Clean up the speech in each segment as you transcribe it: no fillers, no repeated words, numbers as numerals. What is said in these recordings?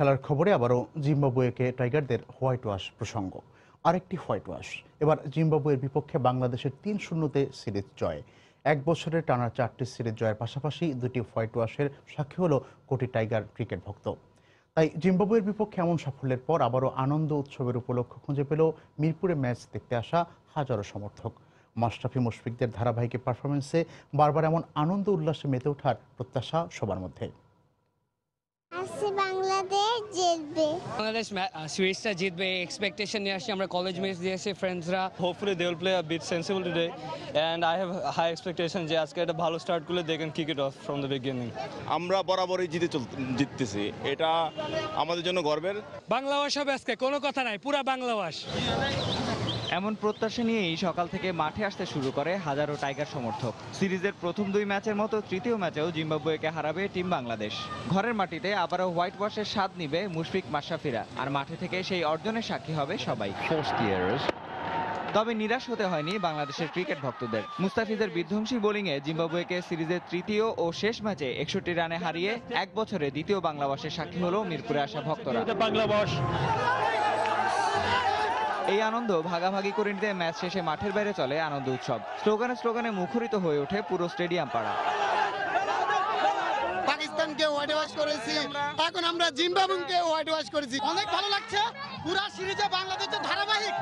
খেলার খবরে আবারও জিম্বাবুয়েকে টাইগারদের হোয়াইট ওয়াশ প্রসঙ্গ। আরেকটি হোয়াইট ওয়াশ, এবার জিম্বাবুয়ের বিপক্ষে বাংলাদেশের ৩-০-তে সিরিজ জয়। এক বছরের টানা 4টি সিরিজ জয়ের পাশাপাশি দুটি হোয়াইট ওয়াশের সাক্ষী হলো কোটি টাইগার ক্রিকেট ভক্ত। তাই জিম্বাবুয়ের বিপক্ষে এমন সাফল্যের পর আবারও আনন্দ উৎসবের উপলক্ষ খুঁজে পেল মিরপুরে ম্যাচ দেখতে আসা হাজারো সমর্থক। মাশরাফি মুশফিকদের ধারাবাহিক পারফরমেন্সে বারবার এমন আনন্দ উল্লাসে মেতে ওঠার প্রত্যাশা সবার মধ্যে। বাংলাদেশ জিতবে। বাংলাদেশ সিরিজটা জিতবে এক্সপেকটেশন নিয়ে আসছি আমরা, কলেজ ম্যাচ দিয়েছি ফ্রেন্ডসরা। Hopefully they will play a bit sensible today and I have high expectation যে আজকে একটা ভালো স্টার্ট করলে they can kick it off from the beginning. আমরা বরাবরই জিততেছি, এটা আমাদের জন্য গর্বের। বাংলা ভাষ হবে আজকে, কোনো কথা নাই, পুরা বাংলা ভাষ। এমন প্রত্যাশা নিয়েই সকাল থেকে মাঠে আসতে শুরু করে হাজারো টাইগার সমর্থক। সিরিজের প্রথম দুই ম্যাচের মতো তৃতীয় ম্যাচেও জিম্বাবুয়েকে হারাবে টিম বাংলাদেশ। ঘরের মাটিতে আবারও হোয়াইট ওয়াশের স্বাদ নিবে মুশফিক মাশরাফিরা, আর মাঠে থেকে সেই অর্জনের সাক্ষী হবে সবাই। তবে নিরাশ হতে হয়নি বাংলাদেশের ক্রিকেট ভক্তদের। মুস্তাফিজের বিধ্বংসী বোলিংয়ে জিম্বাবুয়েকে সিরিজের তৃতীয় ও শেষ ম্যাচে 61 রানে হারিয়ে এক বছরে দ্বিতীয় বাংলা ওয়াশের সাক্ষী হলো মিরপুরে আসা ভক্তরা। এই আনন্দ ভাগাভাগি করে নিতে ম্যাচ শেষে মাঠের বাইরে চলে আনন্দ উৎসব। স্লোগানে মুখরিত হয়ে ওঠে পুরো স্টেডিয়াম পাড়া। পাকিস্তানকে হোয়াইট ওয়াশ করেছি, এখন আমরা জিম্বাবুয়েকে হোয়াইট ওয়াশ করেছি। অনেক ভালো লাগছে। পুরো সিরিজে বাংলাদেশের ধারাবাহিক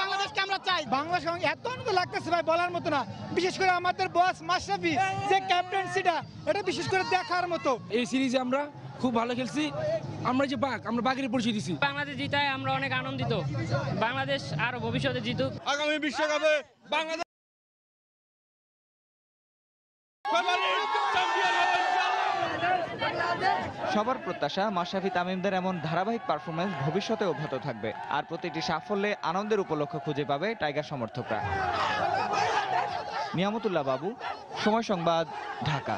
বাংলাদেশকে আমরা চাই। বাংলাদেশ এত আনন্দ লাগতেছে ভাই, বলার মতো না। বিশেষ করে আমাদের বস মাশরাফি যে ক্যাপ্টেন্সিটা, এটা বিশেষ করে দেখার মতো। এই সিরিজে আমরা খুব ভালো খেলছি। আমরা বাঘের পরিচয় দিছি। বাংলাদেশ জিতায় আমরা অনেক আনন্দিত। বাংলাদেশ আরো ভবিষ্যতে জিতুক। আগামী বিশ্বকাপে বাংলাদেশ সবার প্রত্যাশা মাশরাফি তামিমদের এমন ধারাবাহিক পারফরমেন্স ভবিষ্যতে অব্যাহত থাকবে, আর প্রতিটি সাফল্যে আনন্দের উপলক্ষ খুঁজে পাবে টাইগার সমর্থকরা। নিয়ামতুল্লাহ বাবু, সময় সংবাদ, ঢাকা।